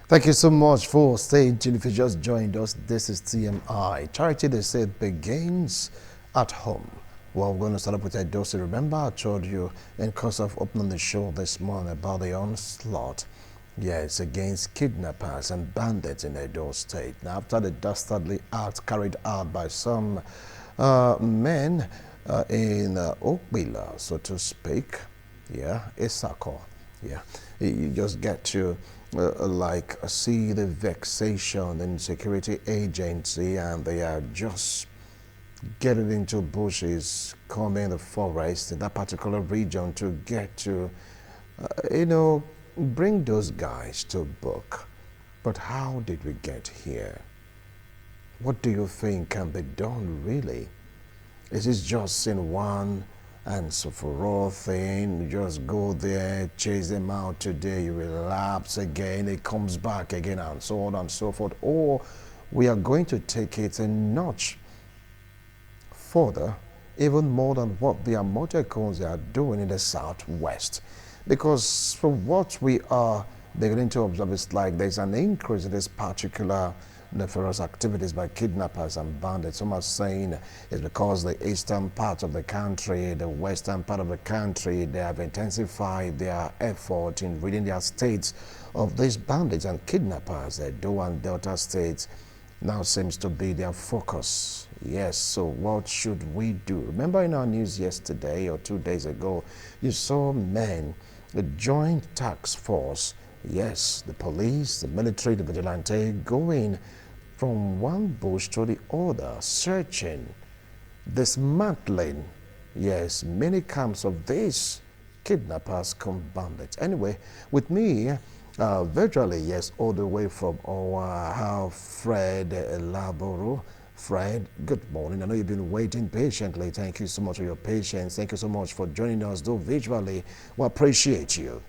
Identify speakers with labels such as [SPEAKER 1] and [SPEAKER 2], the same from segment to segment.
[SPEAKER 1] Thank you so much for staying tuned. If you just joined us, this is TMI. Charity, they said, begins at home. Well, we're going to start up with Edo. So remember, I told you in course of opening the show this morning about the onslaught. Yes, against kidnappers and bandits in Edo State. Now, after the dastardly act carried out by some men in Okbila, so to speak, Isako, you just get to see the vexation in security agency, and they are just getting into bushes, combing the forest in that particular region to get to, bring those guys to book. But how did we get here? What do you think can be done really? Is it just in one and so for all thing? You just go there, chase them out today, you relapse again, it comes back again, and so on and so forth. Or we are going to take it a notch further, even more than what the Amotekons are doing in the southwest. Because from what we are beginning to observe, it's like there's an increase in this particular nefarious activities by kidnappers and bandits. Some are saying it's because the eastern part of the country, the western part of the country, they have intensified their effort in ridding their states of these bandits and kidnappers. The Do and Delta states now seems to be their focus. Yes, so what should we do? Remember in our news yesterday or 2 days ago, you saw men, the joint task force, yes, the police, the military, the vigilante, going from one bush to the other, searching, dismantling, yes, many camps of these kidnappers come bandits. Anyway, with me, virtually, yes, all the way from our Fred Laboro. Fred, good morning. I know you've been waiting patiently. Thank you so much for your patience. Thank you so much for joining us, though virtually. We appreciate you.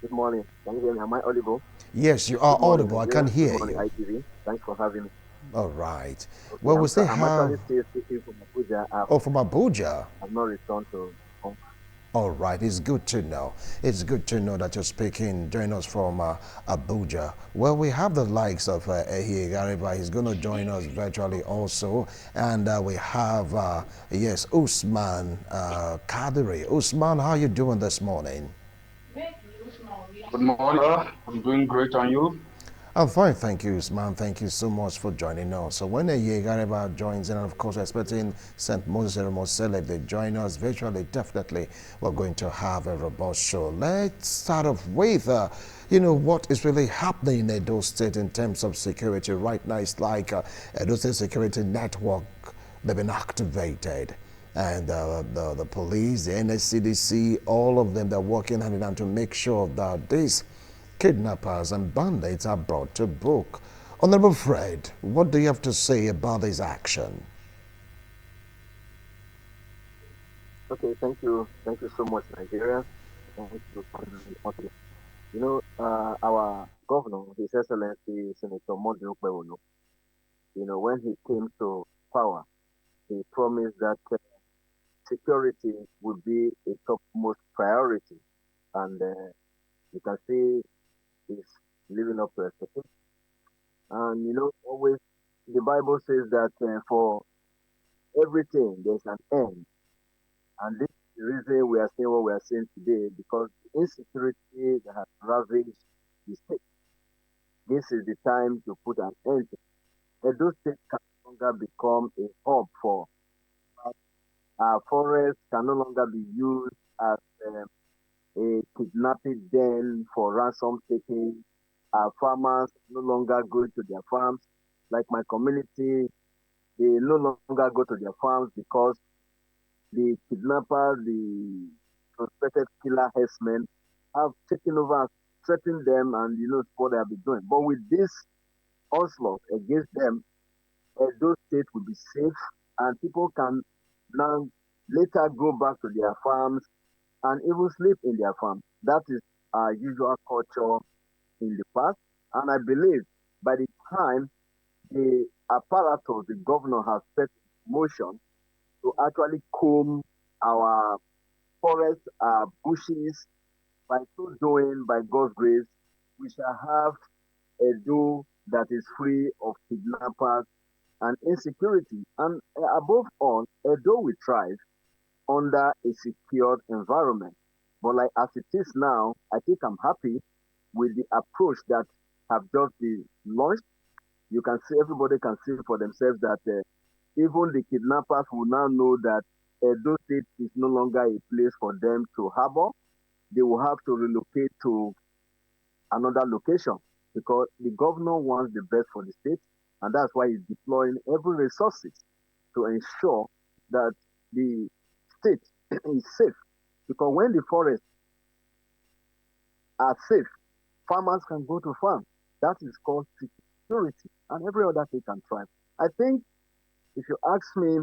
[SPEAKER 2] Good morning. Can you hear me? Am I audible?
[SPEAKER 1] Yes, you are
[SPEAKER 2] Good morning,
[SPEAKER 1] audible. I can
[SPEAKER 2] Nigeria. Good
[SPEAKER 1] hear
[SPEAKER 2] morning,
[SPEAKER 1] you.
[SPEAKER 2] ITV. Thanks for having me.
[SPEAKER 1] All right.
[SPEAKER 2] Okay,
[SPEAKER 1] Well, we still
[SPEAKER 2] I'm
[SPEAKER 1] have,
[SPEAKER 2] actually still speaking from Abuja.
[SPEAKER 1] oh, from Abuja.
[SPEAKER 2] I've not returned to home.
[SPEAKER 1] All right, it's good to know. It's good to know that you're speaking, join us from Abuja. Well, we have the likes of Ehi Gariba. He's going to join us virtually also. And we have, yes, Usman Kadiri. Usman, how you doing this morning?
[SPEAKER 3] Good morning, sir. I'm doing great, and you?
[SPEAKER 1] I'm fine, thank you, Usman. Thank you so much for joining us. So when Ehi Gariba joins in, and of course, we're expecting St. Moses Select, they join us virtually, definitely, we're going to have a robust show. Let's start off with, what is really happening in Edo State in terms of security right now. It's like Edo State Security Network, they've been activated. And the police, the NSCDC, all of them, they're working hand in hand to make sure that these kidnappers and bandits are brought to book. Honorable Fred, what do you have to say about this action?
[SPEAKER 2] Okay, thank you. Thank you so much, Nigeria. Thank you for having me. Okay. Our governor, His Excellency Senator Monday Okpewolo, when he came to power, he promised that security would be a topmost priority. And you can see he's living up to expectations. And always the Bible says that for everything there's an end, and this is the reason we are seeing what we are seeing today because the insecurity that has ravaged the state. This is the time to put an end to it. Edo State can no longer become a hub for our forests can no longer be used as a kidnapping den for ransom taking. Our farmers no longer go to their farms. Like my community, they no longer go to their farms because the kidnappers, the suspected killer herdsmen, have taken over and threatened them and what they have been doing. But with this onslaught against them, those states will be safe and people can now later go back to their farms and even sleep in their farms. That is our usual culture in the past. And I believe by the time the apparatus the governor has set in motion to actually comb our forests, our bushes, by so doing, by God's grace, we shall have Edo that is free of kidnappers and insecurity. And above all, Edo will thrive under a secured environment. But like as it is now, I think I'm happy with the approach that have just been launched. You can see everybody can see for themselves that even the kidnappers will now know that Edo State is no longer a place for them to harbor. They will have to relocate to another location because the governor wants the best for the state, and that's why he's deploying every resources to ensure that the state is safe. Because when the forests are safe, farmers can go to farm. That is called security, and every other thing can thrive. I think if you ask me,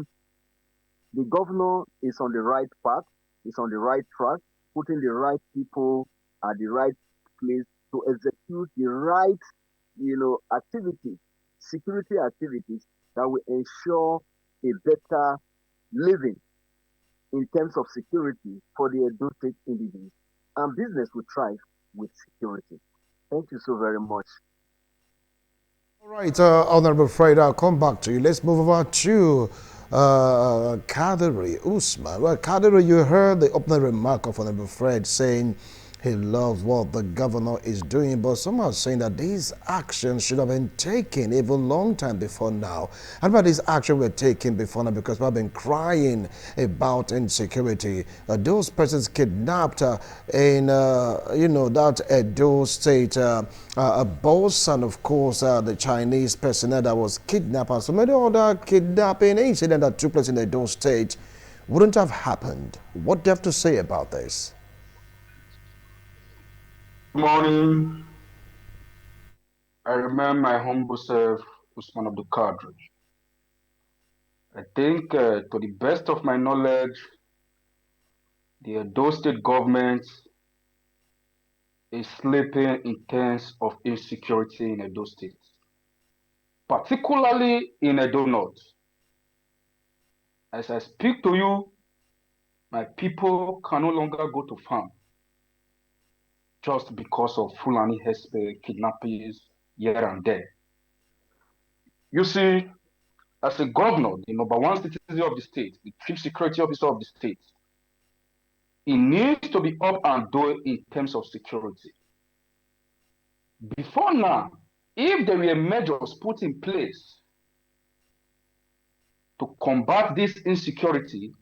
[SPEAKER 2] the governor is on the right path, is on the right track, putting the right people at the right place to execute the right, activities, security activities that will ensure a better living in terms of security for the Edo State individuals. And business will thrive with security. Thank you so very much.
[SPEAKER 1] All right, Honorable Fred, I'll come back to you. Let's move over to Kadiri Usman. Well, Kadiri, you heard the opening remark of Honorable Fred saying he loves what the governor is doing, but some are saying that these actions should have been taken even long time before now. And why these actions were taken before now? Because we've been crying about insecurity. Those persons kidnapped in, that Edo State, boss, and of course the Chinese personnel that was kidnapped, and so many other kidnapping incidents that took place in Edo State wouldn't have happened. What do you have to say about this?
[SPEAKER 3] Good morning. I remember my humble self, Usman of the Cadre. I think, to the best of my knowledge, the Edo State government is sleeping in terms of insecurity in Edo State, particularly in Edo North. As I speak to you, my people can no longer go to farm just because of Fulani Hespe kidnappings here and there. You see, as a governor, the number one citizen of the state, the chief security officer of the state, it needs to be up and doing in terms of security. Before now, if there were measures put in place to combat this insecurity,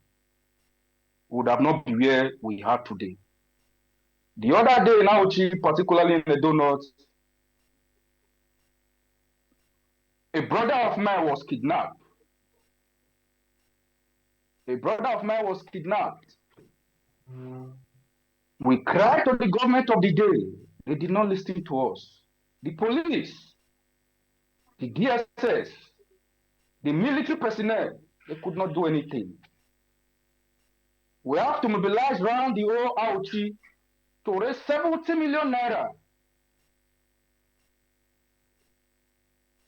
[SPEAKER 3] we would have not been where we are today. The other day in Auchi, particularly in the North, a brother of mine was kidnapped. A brother of mine was kidnapped. We cried to the government of the day. They did not listen to us. The police, the DSS, the military personnel, they could not do anything. We have to mobilize around the whole Auchi to raise 70 million naira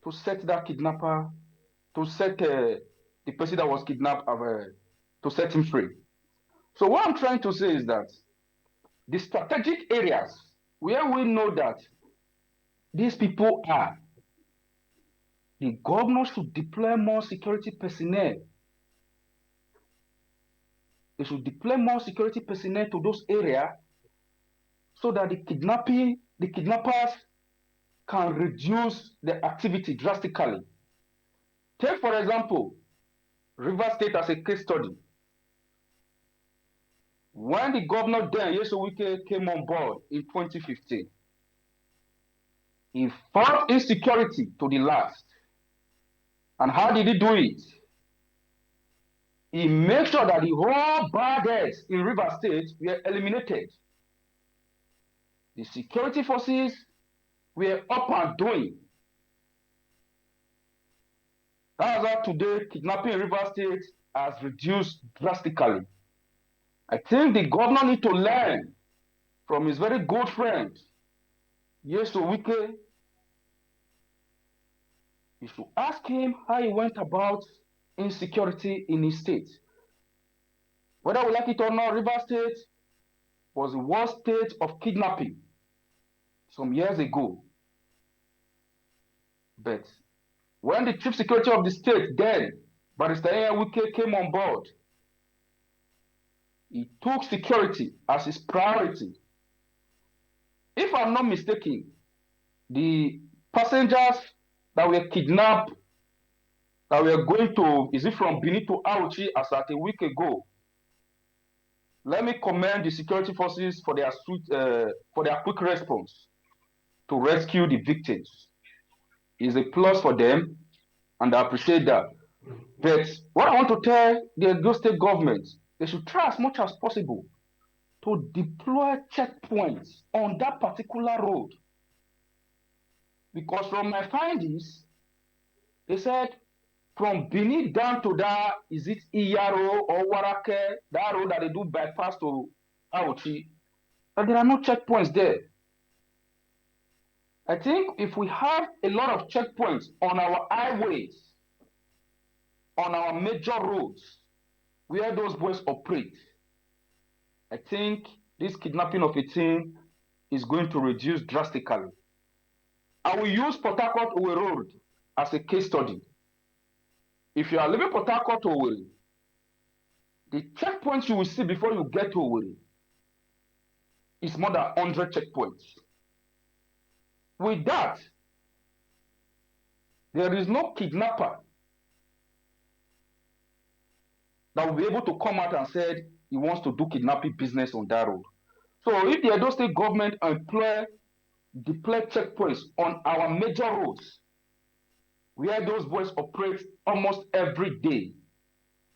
[SPEAKER 3] to set that kidnapper, to set the person that was kidnapped, to set him free. So what I'm trying to say is that the strategic areas where we know that these people are, the governor should deploy more security personnel. They should deploy more security personnel to those areas so that the kidnappers can reduce the activity drastically. Take, for example, River State as a case study. When the governor then, Yesowike, came on board in 2015, he fought insecurity to the last. And how did he do it? He made sure that the whole bad in River State were eliminated. The security forces were up and doing. That's why today kidnapping in River State has reduced drastically. I think the governor need to learn from his very good friend, Yesowike. You should ask him how he went about insecurity in his state. Whether we like it or not, River State was the worst state of kidnapping. some years ago. But when the chief security of the state then, Barrister Wike, came on board, he took security as his priority. If I'm not mistaken, the passengers that were kidnapped, that were going to, is it from Benin to Auchi as at a week ago? Let me commend the security forces for their quick response to rescue the victims. It's a plus for them, and I appreciate that. But what I want to tell the Edo State government, they should try as much as possible to deploy checkpoints on that particular road. Because from my findings, they said from Benin down to that, is it Iyaro or Warake, that road that they do bypass to Auchi, but there are no checkpoints there. I think if we have a lot of checkpoints on our highways, on our major roads, where those boys operate, I think this kidnapping of a teen is going to reduce drastically. I will use Port Harcourt Owerri Road as a case study. If you are leaving Port Harcourt to Owerri, the checkpoints you will see before you get to Owerri is more than 100 checkpoints. With that, there is no kidnapper that will be able to come out and say he wants to do kidnapping business on that road. So if the Edo State government deploy checkpoints on our major roads, where those boys operate almost every day,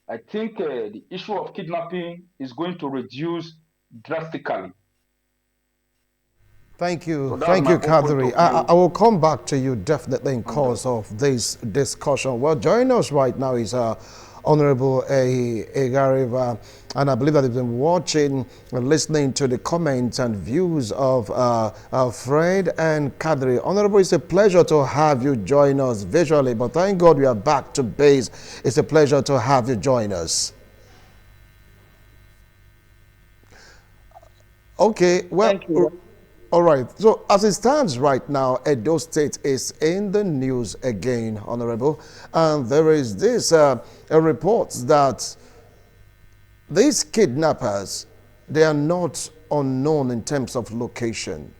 [SPEAKER 3] I think the issue of kidnapping is going to reduce drastically.
[SPEAKER 1] Thank you.
[SPEAKER 3] So
[SPEAKER 1] Thank you, Kadri. I will come back to you definitely in course of this discussion. Well, joining us right now is Honorable Egariva, and I believe that you've been watching and listening to the comments and views of Fred and Kadri. Honorable, it's a pleasure to have you join us visually, but thank God we are back to base. It's a pleasure to have you join us. Okay, well,
[SPEAKER 4] thank you.
[SPEAKER 1] All right. So as it stands right now, Edo State is in the news again, Honorable. And there is this a report that these kidnappers, they are not unknown in terms of location.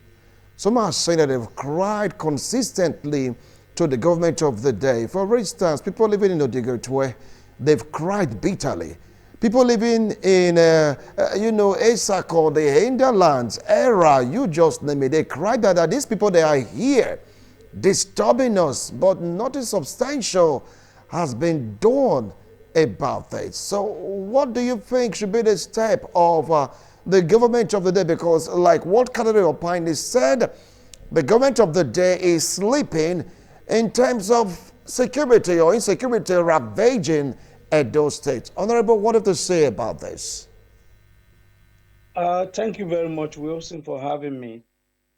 [SPEAKER 1] Some are saying that they've cried consistently to the government of the day. For instance, people living in Odigotwe, they've cried bitterly. People living in, Esako, the hinterlands, Era, you just name it. They cried that these people, they are here disturbing us, but nothing substantial has been done about this. So what do you think should be the step of the government of the day? Because like what Kadri Opine said, the government of the day is sleeping in terms of security or insecurity ravaging Edo State. Honorable, what have to say about this?
[SPEAKER 4] Thank you very much, Wilson, for having me.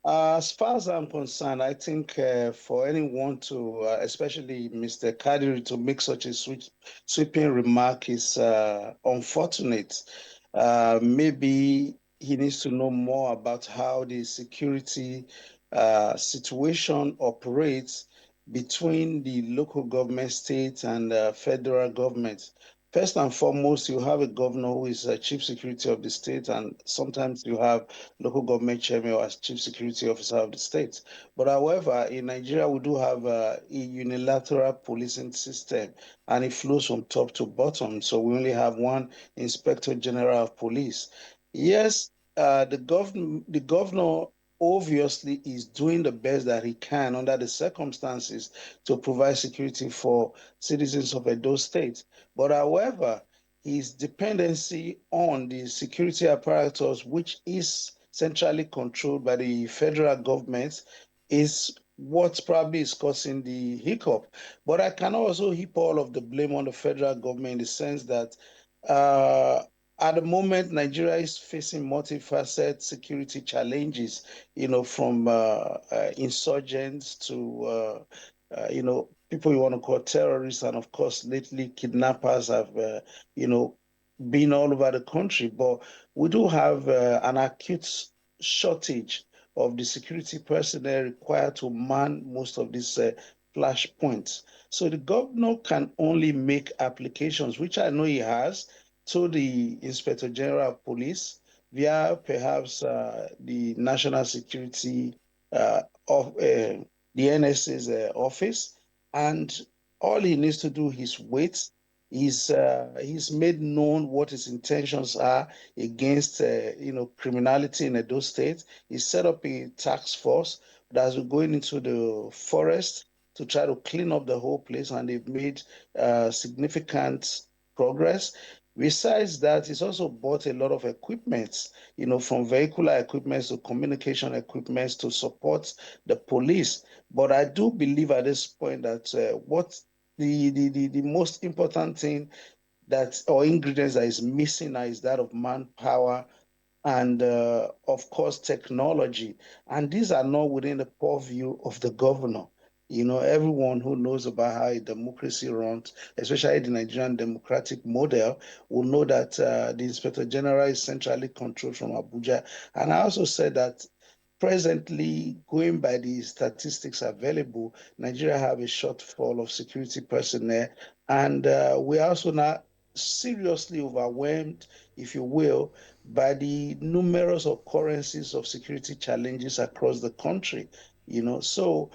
[SPEAKER 4] As far as I'm concerned, I think for anyone to, especially Mr. Kadiri, to make such a sweeping remark is unfortunate. Maybe he needs to know more about how the security situation operates between the local government, state, and federal government. First and foremost, you have a governor who is chief security of the state, and sometimes you have local government chairman as chief security officer of the state. But however, in Nigeria, we do have a unilateral policing system, and it flows from top to bottom. So we only have one inspector general of police. Yes, the governor obviously is doing the best that he can under the circumstances to provide security for citizens of Edo State. But however, his dependency on the security apparatus, which is centrally controlled by the federal government, is what probably is causing the hiccup. But I can also heap all of the blame on the federal government in the sense that at the moment, Nigeria is facing multifaceted security challenges, from insurgents to, people you want to call terrorists. And of course, lately, kidnappers have, been all over the country. But we do have an acute shortage of the security personnel required to man most of these flash points. So the governor can only make applications, which I know he has, to the Inspector General of Police via perhaps the National Security of the NSA's office, and all he needs to do is wait. He's made known what his intentions are against criminality in Edo State. He set up a task force that's going into the forest to try to clean up the whole place, and they've made significant progress. Besides that, he's also bought a lot of equipment, from vehicular equipment to communication equipment to support the police. But I do believe at this point that what the most important thing that or ingredients that is missing now is that of manpower and of course technology, and these are not within the purview of the governor. Everyone who knows about how a democracy runs, especially the Nigerian democratic model, will know that the Inspector General is centrally controlled from Abuja. And I also said that presently, going by the statistics available, Nigeria have a shortfall of security personnel, and we are also now seriously overwhelmed, if you will, by the numerous occurrences of security challenges across the country. So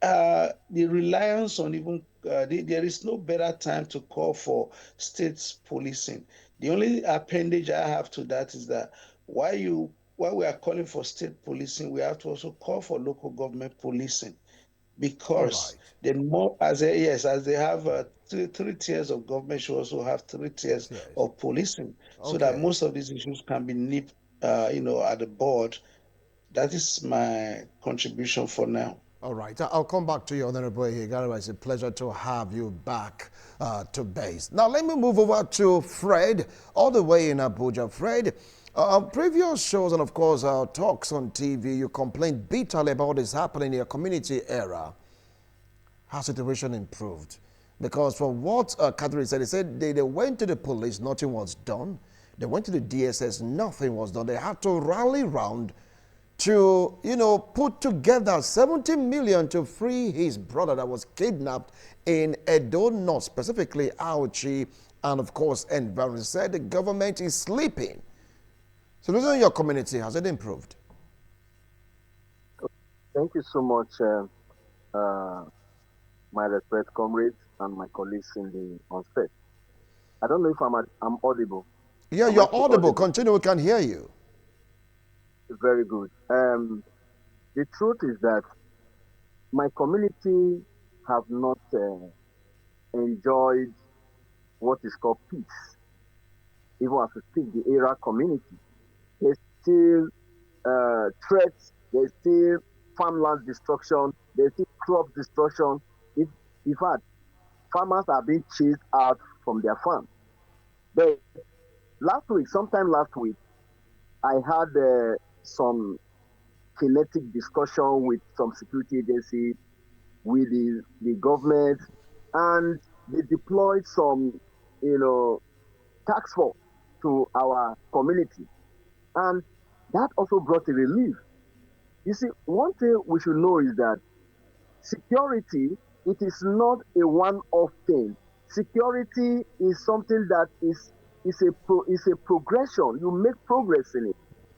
[SPEAKER 4] the reliance on even there is no better time to call for state policing. The only appendage I have to that is that while we are calling for state policing, we have to also call for local government policing,
[SPEAKER 1] All
[SPEAKER 4] because
[SPEAKER 1] right.
[SPEAKER 4] the more as they have three tiers of government, should also have three tiers
[SPEAKER 1] Yes.
[SPEAKER 4] of policing, so that
[SPEAKER 1] Okay.
[SPEAKER 4] most of these issues can be nipped at the board. That is my contribution for now.
[SPEAKER 1] All right. I'll come back to you, Honorable Higara. It's a pleasure to have you back to base. Now, let me move over to Fred, all the way in Abuja. Fred, previous shows and, of course, talks on TV, you complained bitterly about what is happening in your community era. Has situation improved? Because from what Kadri said, he said they went to the police, nothing was done. They went to the DSS, nothing was done. They had to rally round to, put together 70 million to free his brother that was kidnapped in Edo North, specifically Auchi, and of course, environment. Said the government is sleeping. So, in your community, has it improved?
[SPEAKER 2] Thank you so much, my respect comrades and my colleagues in the on set. I don't know if I'm audible.
[SPEAKER 1] Yeah,
[SPEAKER 2] Am I
[SPEAKER 1] you're
[SPEAKER 2] still
[SPEAKER 1] audible.
[SPEAKER 2] audible?
[SPEAKER 1] Continue, we can hear you.
[SPEAKER 2] Very good. The truth is that my community have not enjoyed what is called peace. Even as we speak, the era community, there's still threats, there's still farmland destruction, there's still crop destruction. In fact, farmers are being chased out from their farm. But sometime last week, I had some kinetic discussion with some security agency, with the government, and they deployed some, tax force to our community. And that also brought a relief. You see, one thing we should know is that security, it is not a one-off thing. Security is something that is a progression. You make progress in it.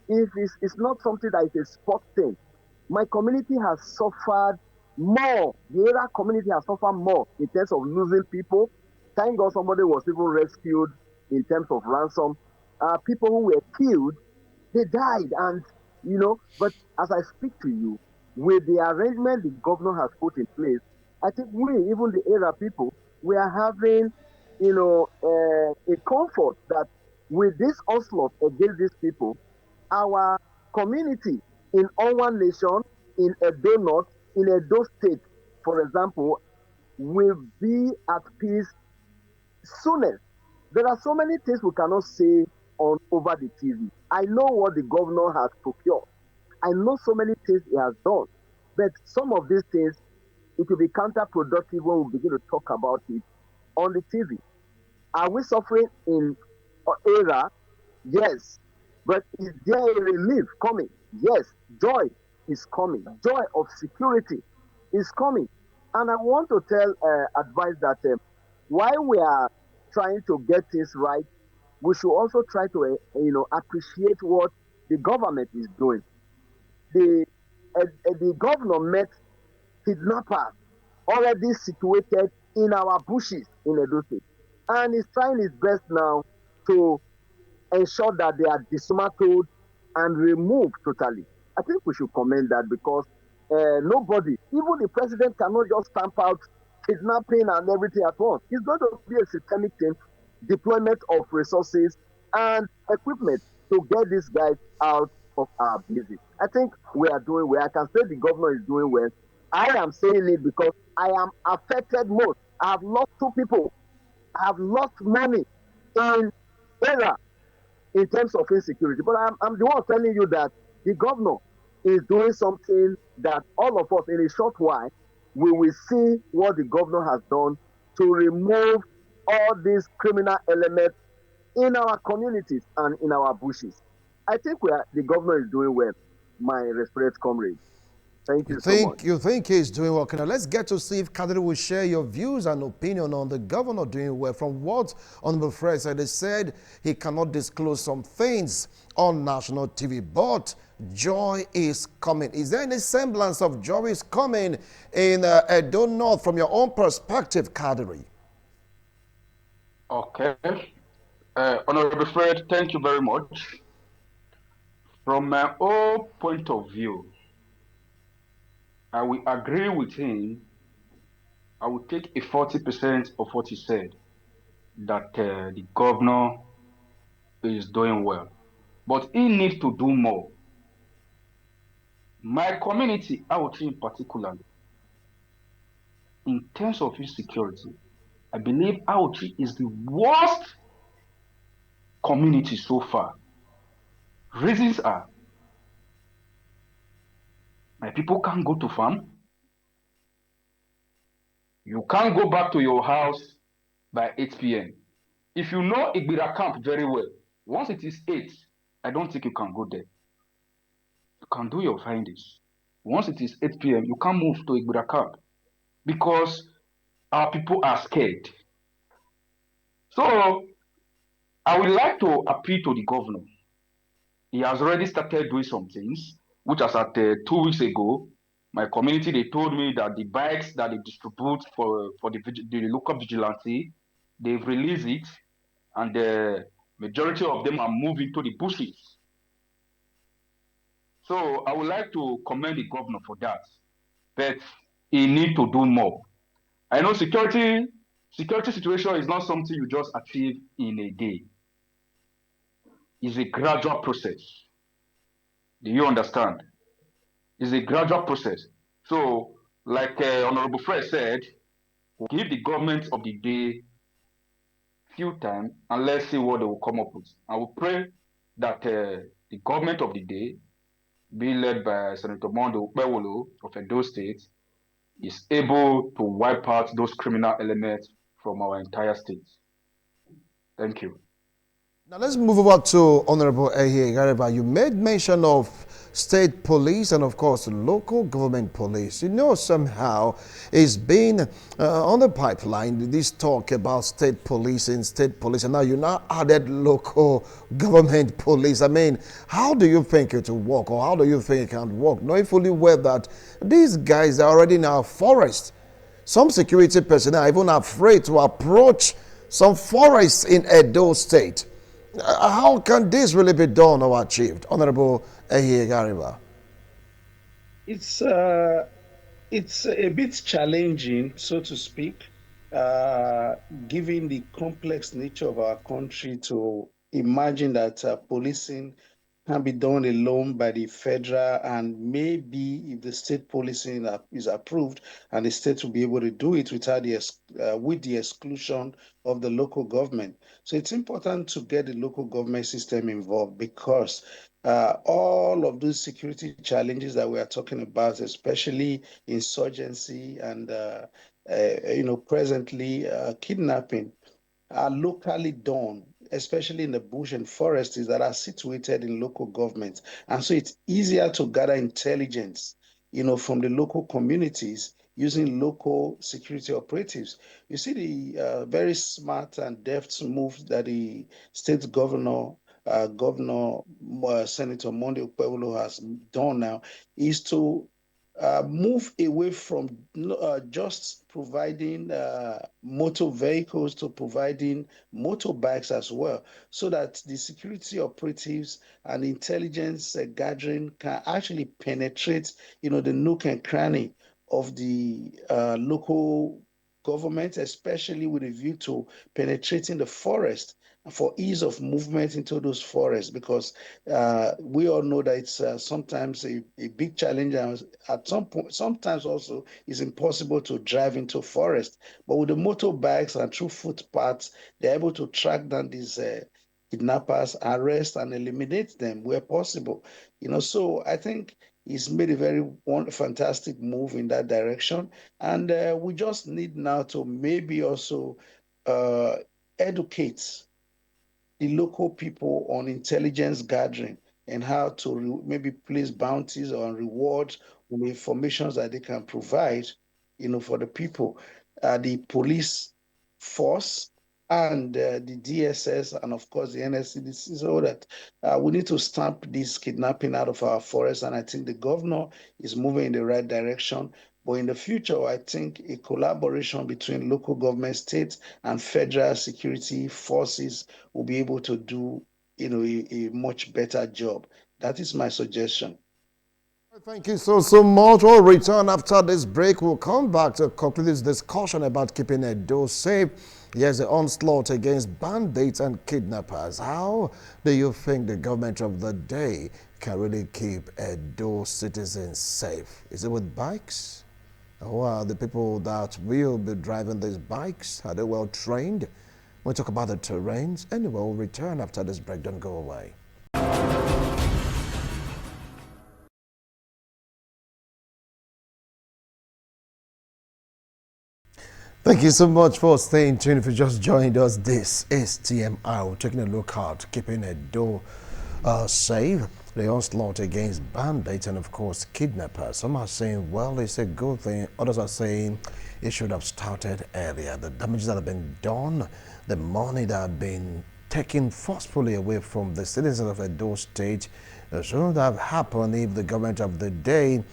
[SPEAKER 2] If it's not something that is a sport thing. My community has suffered more. The area community has suffered more in terms of losing people. Thank God somebody was even rescued in terms of ransom. People who were killed, they died, and But as I speak to you, with the arrangement the governor has put in place, I think we, even the area people, we are having, a comfort that with this onslaught against these people, our community in Owan Nation, in Edo North, in Edo State, for example, will be at peace soonest. There are so many things we cannot say on over the TV. I know what the governor has procured. I know so many things he has done. But some of these things, it will be counterproductive when we begin to talk about it on the TV. Are we suffering in era? Yes. But is there a relief coming? Yes. Joy. is coming. Joy of security is coming. And I want to advise that while we are trying to get things right, we should also try to, appreciate what the government is doing. The governor met kidnappers already situated in our bushes in Edo State, and he's trying his best now to ensure that they are dismantled and removed totally. I think we should commend that because nobody, even the president, cannot just stamp out kidnapping and everything at once. It's going to be a systemic thing, deployment of resources and equipment to get these guys out of our bases. I think we are doing well. I can say the governor is doing well. I am saying it because I am affected most. I have lost two people. I have lost money in era in terms of insecurity. But I'm the one telling you that the governor is doing something that all of us in a short while we will see what the governor has done to remove all these criminal elements in our communities and in our bushes. I think the governor is doing well, my respected comrade. Thank you so much.
[SPEAKER 1] You think he's doing well? Now let's get to see if Kadri will share your views and opinion on the governor doing well. From what Honorable Fred said, they said he cannot disclose some things on national TV, but joy is coming. Is there any semblance of joy is coming in Edo North from your own perspective, Kadri?
[SPEAKER 3] Okay. Honorable Fred, thank you very much. From my own point of view, I will agree with him. I will take a 40% of what he said, that the governor is doing well. But he needs to do more. My community, Auchi in particular, in terms of insecurity, I believe Auchi is the worst community so far. Reasons are, my people can't go to farm. You can't go back to your house by 8 p.m. If you know Igbira camp very well, once it is 8, I don't think you can go there. You can do your findings. Once it is 8 p.m., you can't move to Igbira camp because our people are scared. So I would like to appeal to the governor. He has already started doing some things, which as at 2 weeks ago, my community, they told me that the bikes that they distribute for the local vigilante, they've released it, and the majority of them are moving to the bushes. So I would like to commend the governor for that, but he need to do more. I know security situation is not something you just achieve in a day. It's a gradual process. Do you understand? It's a gradual process. So, like Honorable Fred said, we'll give the government of the day few time and let's see what they will come up with. I will pray that the government of the day, being led by Senator Mondo Bewolo of Edo State, is able to wipe out those criminal elements from our entire state. Thank you.
[SPEAKER 1] Now let's move over to Honorable Ehie Gareba. You made mention of state police and of course local government police. You know, somehow it's been on the pipeline, this talk about state police, and now you now added local government police. I mean, how do you think it will work, or how do you think it can work, knowing fully well that these guys are already in our forest? Some security personnel are even afraid to approach some forests in Edo State. How can this really be done or achieved, Honorable Ehie Gareba?
[SPEAKER 4] It's a bit challenging, so to speak, given the complex nature of our country, to imagine that policing can be done alone by the federal, and maybe if the state policing is approved, and the state will be able to do it without with the exclusion of the local government. So it's important to get the local government system involved, because all of those security challenges that we are talking about, especially insurgency and presently kidnapping, are locally done. especially in the bush and forests, that are situated in local governments. And so it's easier to gather intelligence, from the local communities using local security operatives. You see the very smart and deft move that the state Governor Senator Monday Okpebholo has done now is to move away from just providing motor vehicles to providing motorbikes as well, so that the security operatives and intelligence gathering can actually penetrate, the nook and cranny of the local government, especially with a view to penetrating the forest for ease of movement into those forests, because we all know that it's sometimes a big challenge, and at some point, sometimes also it's impossible to drive into forest. But with the motorbikes and through footpaths, they're able to track down these kidnappers, arrest and eliminate them where possible. So I think he's made a very fantastic move in that direction, and we just need now to maybe also uh, educate the local people on intelligence gathering and how to maybe place bounties or rewards on the information that they can provide, for the people. The police force and the DSS and of course the NSCDC, so that we need to stamp this kidnapping out of our forests. And I think the governor is moving in the right direction. But in the future, I think a collaboration between local government, state, and federal security forces will be able to do, a much better job. That is my suggestion.
[SPEAKER 1] Thank you so much. We'll return after this break. We'll come back to conclude this discussion about keeping Edo safe. Yes, the onslaught against bandits and kidnappers. How do you think the government of the day can really keep Edo citizens safe? Is it with bikes? Who are the people that will be driving these bikes? Are they well trained? We'll talk about the terrains. Anyway, we'll return after this break. Don't go away. Thank you so much for staying tuned. If you just joined us, this is TMI. We're taking a look at keeping Edo safe, the onslaught against bandits and, of course, kidnappers. Some are saying, well, it's a good thing. Others are saying it should have started earlier. The damages that have been done, the money that have been taken forcefully away from the citizens of Edo State, should have happened if the government of the day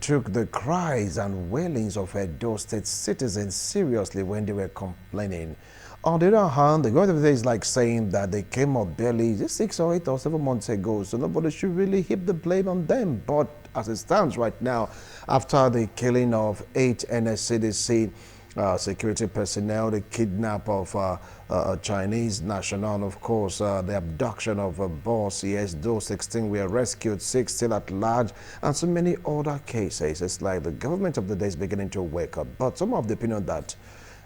[SPEAKER 1] took the cries and wailings of Edo State citizens seriously when they were complaining. On the other hand, the government of the day is like saying that they came up barely just 6 or 8 or 7 months ago, so nobody should really heap the blame on them. But as it stands right now, after the killing of 8 NSCDC security personnel, the kidnap of a Chinese national, of course, the abduction of a boss, yes, those 16 were rescued, 6 still at large, and so many other cases. It's like the government of the day is beginning to wake up. But some of the opinion that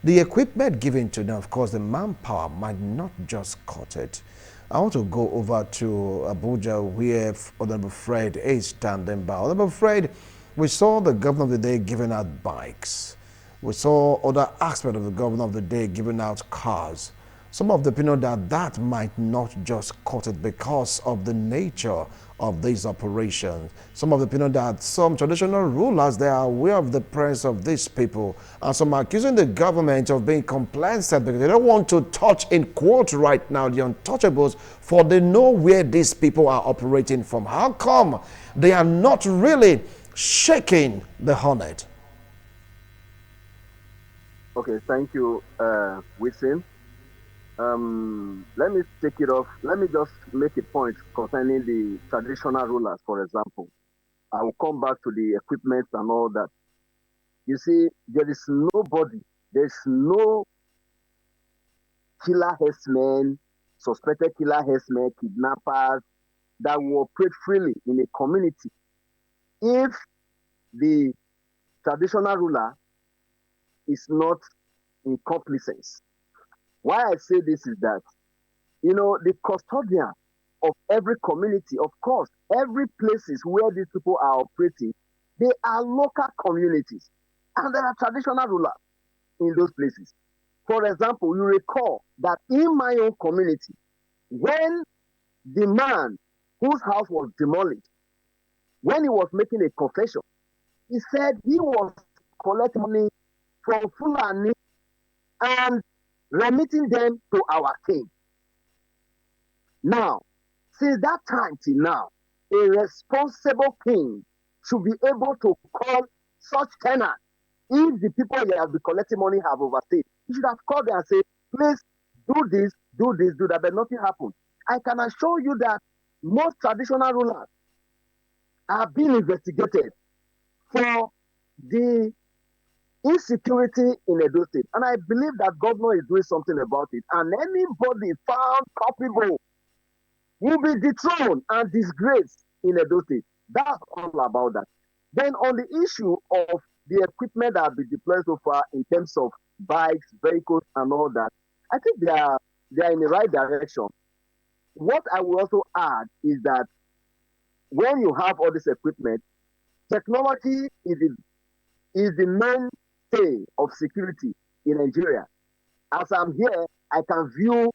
[SPEAKER 1] the equipment given to them, of course, the manpower might not just cut it. I want to go over to Abuja where Honorable Fred is standing by. Honorable Fred, we saw the governor of the day giving out bikes. We saw other aspects of the governor of the day giving out cars. Some of the opinion that that might not just cut it because of the nature of these operations. Some of the opinion that some traditional rulers, they are aware of the presence of these people, and some are accusing the government of being complicit because they don't want to touch, in quote right now, the untouchables, for they know where these people are operating from. How come they are not really shaking the hornet?
[SPEAKER 2] Okay, thank you, Wisin. Let me take it off. Let me just make a point concerning the traditional rulers, for example. I will come back to the equipment and all that. You see, there is nobody, there's no killer herdsmen, suspected killer herdsmen, kidnappers that will operate freely in a community if the traditional ruler is not in complicence. Why I say this is that, the custodian of every community, of course, every places where these people are operating, they are local communities. And there are traditional rulers in those places. For example, you recall that in my own community, when the man whose house was demolished, when he was making a confession, he said he was collecting money from Fulani and remitting them to our king. Now, since that time till now, a responsible king should be able to call such tenants. If the people he has been collecting money have overstayed, he should have called them and say, please do this, do this, do that, but nothing happened. I can assure you that most traditional rulers are being investigated for the insecurity in Edo State. And I believe that governor is doing something about it. And anybody found culpable will be dethroned and disgraced in Edo State. That's all about that. Then on the issue of the equipment that have been deployed so far in terms of bikes, vehicles, and all that, I think they are in the right direction. What I will also add is that when you have all this equipment, technology is the mainstay of security in Nigeria. As I'm here, I can view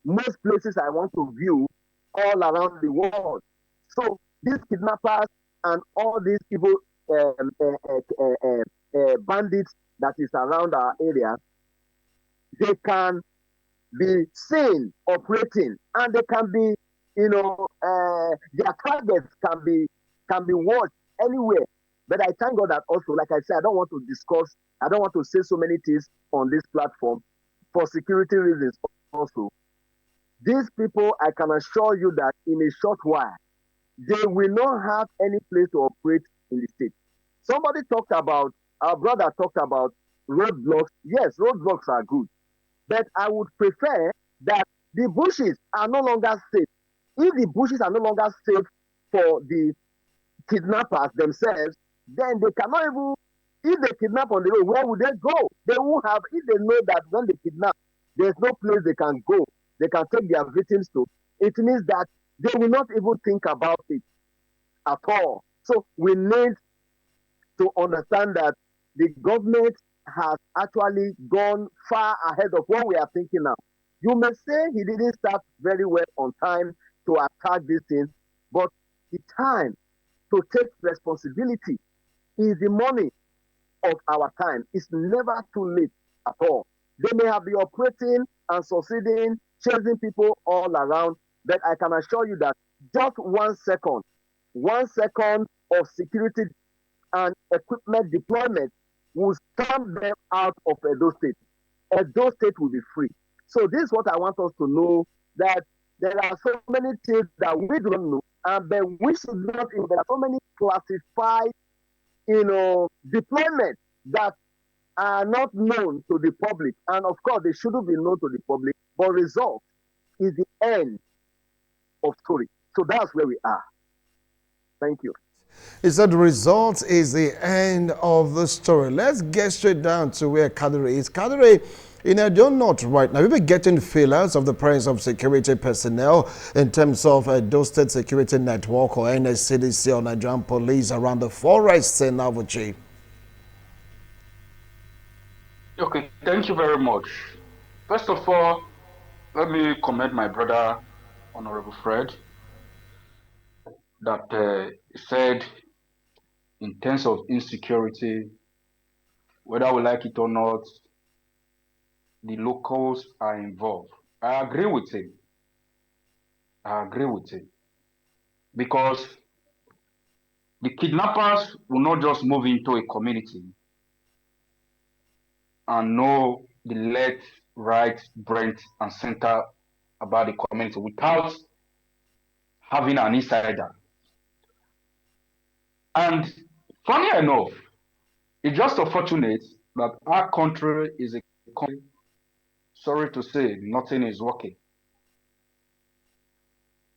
[SPEAKER 2] most places I want to view all around the world. So these kidnappers and all these evil bandits that is around our area, they can be seen operating, and they can be, their targets can be watched anywhere. But I thank God that also, like I said, I don't want to say so many things on this platform for security reasons also. These people, I can assure you that in a short while, they will not have any place to operate in the state. Our brother talked about roadblocks. Yes, roadblocks are good. But I would prefer that the bushes are no longer safe. If the bushes are no longer safe for the kidnappers themselves, then they cannot even, if they kidnap on the road, where would they go? They won't have, if they know that when they kidnap, there's no place they can go, they can take their victims to, it means that they will not even think about it at all. So we need to understand that the government has actually gone far ahead of what we are thinking now. You may say he didn't start very well on time to attack these things, but the time to take responsibility is the money of our time. It's never too late at all. They may have been operating and succeeding, chasing people all around, but I can assure you that just 1 second of security and equipment deployment will stamp them out of Edo State. Edo State will be free. So this is what I want us to know, that there are so many things that we don't know, and but we should not. There are so many classified, deployment that are not known to the public, and of course they shouldn't be known to the public. But result is the end of story. So that's where we are. Thank you.
[SPEAKER 1] He said the result is the end of the story. Let's get straight down to where Kadiri is. Kadiri, in Edo North right now, we've been getting feelers of the presence of security personnel in terms of Edo State Security Network or NSCDC or Nigerian Police around the forests in Abuchi.
[SPEAKER 3] Okay, thank you very much. First of all, let me commend my brother, Honorable Fred, that said in terms of insecurity, whether we like it or not, the locals are involved. I agree with him. Because the kidnappers will not just move into a community and know the left, right, breadth, and center about the community without having an insider. And funny enough, it's just unfortunate that our country is a country, sorry to say, nothing is working.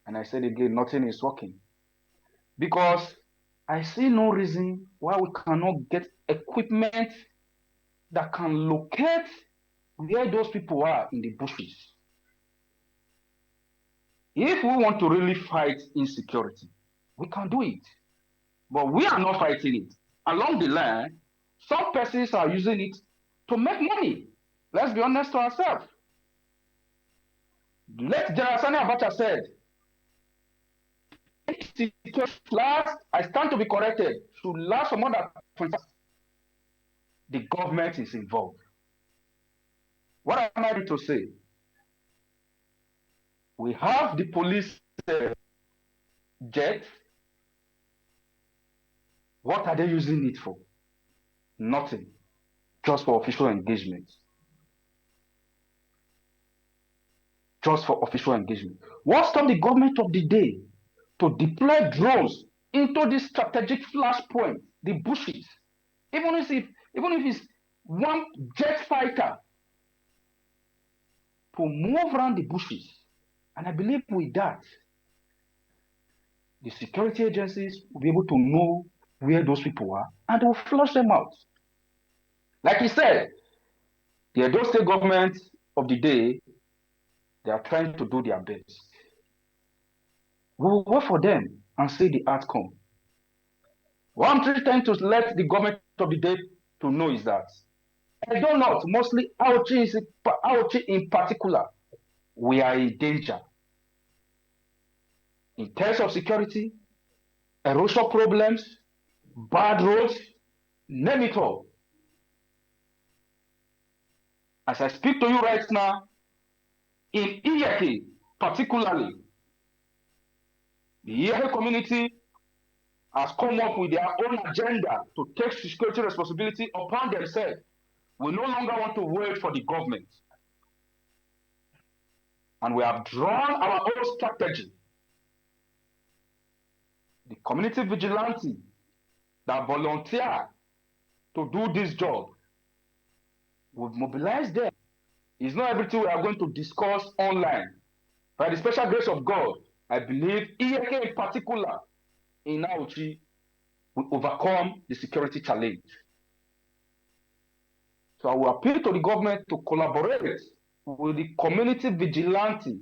[SPEAKER 3] And I said again, nothing is working. Because I see no reason why we cannot get equipment that can locate where those people are in the bushes. If we want to really fight insecurity, we can do it. But we are not fighting it. Along the line, some persons are using it to make money. Let's be honest to ourselves. Let General Sani Abacha said, last, I stand to be corrected, should last for more than 20 years. The government is involved. What am I trying to say? We have the police jet. What are they using it for? Nothing. Just for official engagement. Just for official engagement. What stopped the government of the day to deploy drones into this strategic flashpoint, the bushes? Even if it's one jet fighter to move around the bushes. And I believe with that, the security agencies will be able to know where those people are and they will flush them out. Like he said, the Edo State government of the day, they are trying to do their best. We will wait for them and see the outcome. What I'm trying to let the government of the day to know is that I don't know, mostly Auchi in particular, we are in danger. In terms of security, erosion problems, bad roads, name it all. As I speak to you right now, in Iyake particularly, the Iyake community has come up with their own agenda to take security responsibility upon themselves. We no longer want to wait for the government. And we have drawn our own strategy. The community vigilante that volunteer to do this job, we've mobilized them. It's not everything we are going to discuss online. By the special grace of God, I believe Iyake in particular in Auchi will overcome the security challenge. So I will appeal to the government to collaborate with the community vigilante.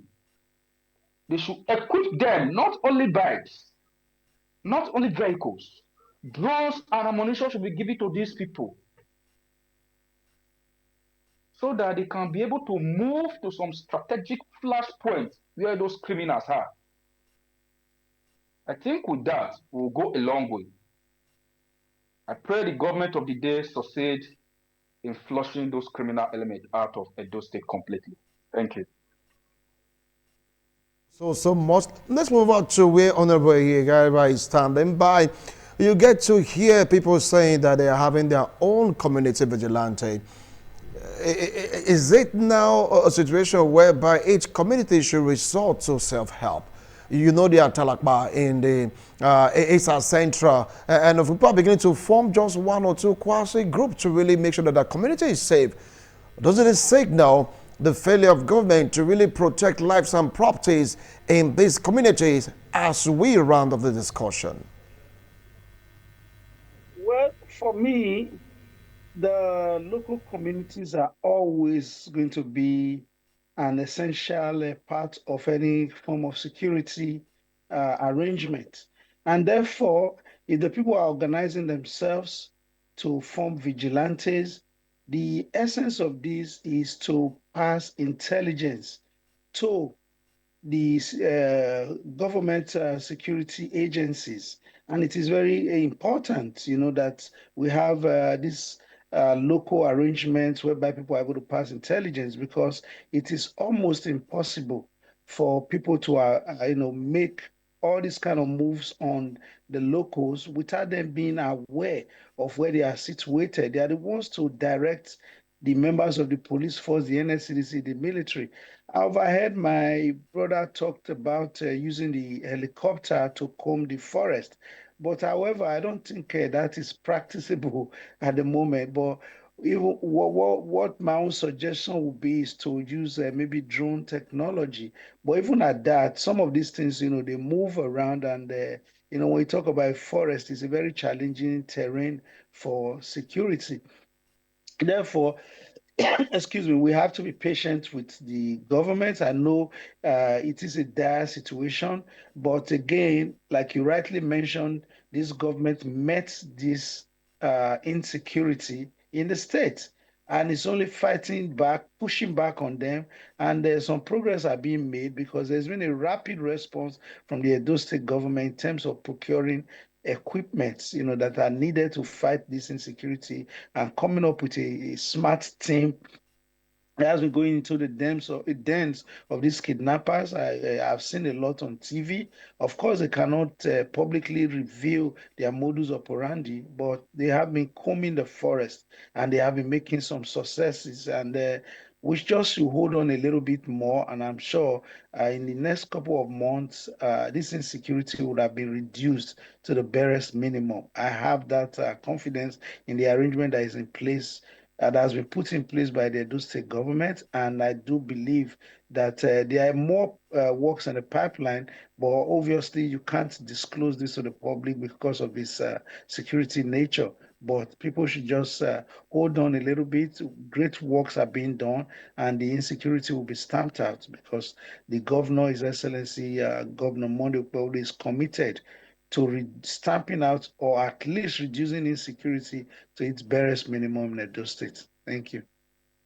[SPEAKER 3] They should equip them, not only bikes, not only vehicles. Drones and ammunition should be given to these people so that they can be able to move to some strategic flashpoints where those criminals are. I think with that, we'll go a long way. I pray the government of the day succeed in flushing those criminal elements out of Edo State completely. Thank you.
[SPEAKER 1] So much. Let's move on to where Honorable Igariba is standing by. You get to hear people saying that they are having their own community vigilante. Is it now a situation whereby each community should resort to self-help? You know, the Atalakba in the Asa Central, and if people are beginning to form just one or two quasi groups to really make sure that the community is safe, doesn't it signal the failure of government to really protect lives and properties in these communities as we round up the discussion?
[SPEAKER 4] Well, for me, the local communities are always going to be an essential part of any form of security arrangement. And therefore, if the people are organizing themselves to form vigilantes, the essence of this is to pass intelligence to these government security agencies. And it is very important, that we have this local arrangements whereby people are able to pass intelligence, because it is almost impossible for people to, make all these kind of moves on the locals without them being aware of where they are situated. They are the ones to direct the members of the police force, the NSCDC, the military. I overheard my brother talked about using the helicopter to comb the forest. But however, I don't think that is practicable at the moment. But even what my own suggestion would be is to use maybe drone technology. But even at that, some of these things, they move around, and when you talk about forest, it's a very challenging terrain for security. Therefore, excuse me, we have to be patient with the government. I know it is a dire situation, but again, like you rightly mentioned, this government met this insecurity in the state. and it's only fighting back, pushing back on them. And some progress are being made because there's been a rapid response from the Edo State government in terms of procuring equipments, that are needed to fight this insecurity and coming up with a smart team as we're going into the dens of these kidnappers. I've seen a lot on TV. Of course, they cannot publicly reveal their modus operandi, but they have been combing the forest and they have been making some successes. And we just should hold on a little bit more. And I'm sure in the next couple of months, this insecurity would have been reduced to the barest minimum. I have that confidence in the arrangement that is in place, that has been put in place by the Edo State government. And I do believe that there are more works in the pipeline, but obviously you can't disclose this to the public because of its security nature. But people should just hold on a little bit. Great works are being done, and the insecurity will be stamped out because the governor, His Excellency Governor Monday Okpebholo, is committed to stamping out or at least reducing insecurity to its barest minimum in Edo State. Thank you.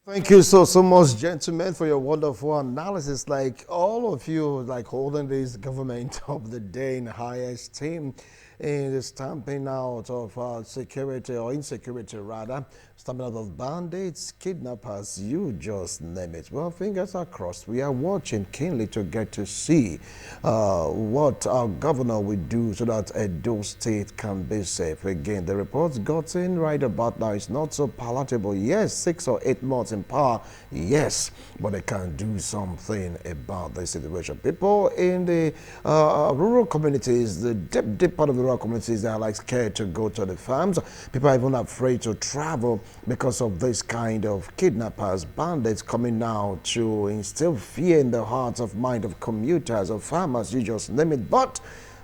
[SPEAKER 1] Thank you so much, gentlemen, for your wonderful analysis. Like all of you, like holding this government of the day in high esteem in the stamping out of security or insecurity rather, stamping out of bandits, kidnappers, you just name it. Well, fingers are crossed. We are watching keenly to get to see what our governor will do so that Edo State can be safe. Again, the reports gotten right about now is not so palatable. Yes, 6 or 8 months in power, yes, but they can do something about the situation. People in the rural communities, the deep part of the rural communities, they are like scared to go to the farms. People are even afraid to travel because of this kind of kidnappers, bandits coming now to instill fear in the hearts of mind of commuters, of farmers, you just name it. But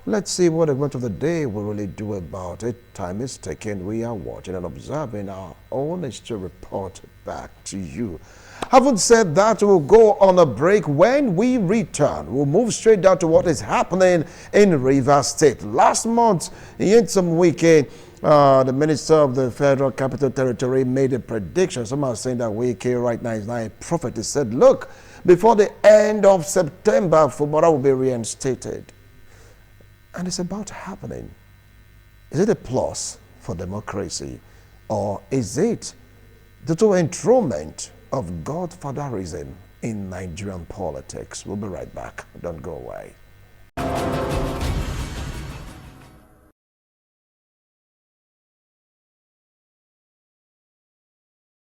[SPEAKER 1] let's see what the event of the day will really do about it. Time is ticking. We are watching and observing. Our own is to report back to you. Having said that, we'll go on a break. When we return, we'll move straight down to what is happening in Rivers State. Last month, in some weekend, the Minister of the Federal Capital Territory made a prediction. Some are saying that Wike right now is not a prophet. He said, look, before the end of September, Fubara will be reinstated. And it's about happening. Is it a plus for democracy? Or is it the total enthronement of godfatherism in Nigerian politics? We'll be right back. Don't go away.